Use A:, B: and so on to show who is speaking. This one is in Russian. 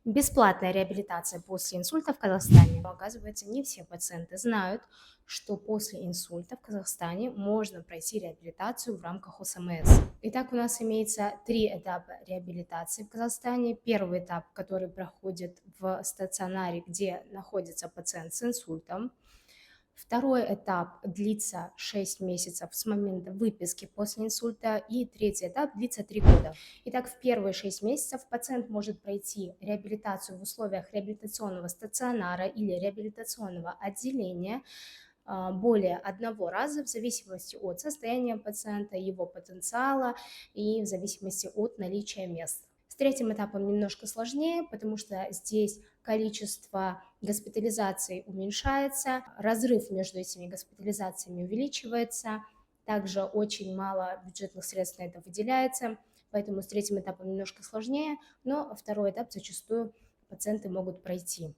A: Бесплатная реабилитация после инсульта в Казахстане. Но, оказывается, не все пациенты знают, что после инсульта в Казахстане можно пройти реабилитацию в рамках ОСМС. Итак, у нас имеется 3 этапа реабилитации в Казахстане. Первый этап, который проходит в стационаре, где находится пациент с инсультом. Второй этап длится 6 месяцев с момента выписки после инсульта, и третий этап длится 3 года. Итак, в первые 6 месяцев пациент может пройти реабилитацию в условиях реабилитационного стационара или реабилитационного отделения более одного раза в зависимости от состояния пациента, его потенциала и в зависимости от наличия мест. С третьим этапом немножко сложнее, потому что здесь количество госпитализаций уменьшается, разрыв между этими госпитализациями увеличивается, также очень мало бюджетных средств на это выделяется, поэтому с третьим этапом немножко сложнее, но второй этап зачастую пациенты могут пройти.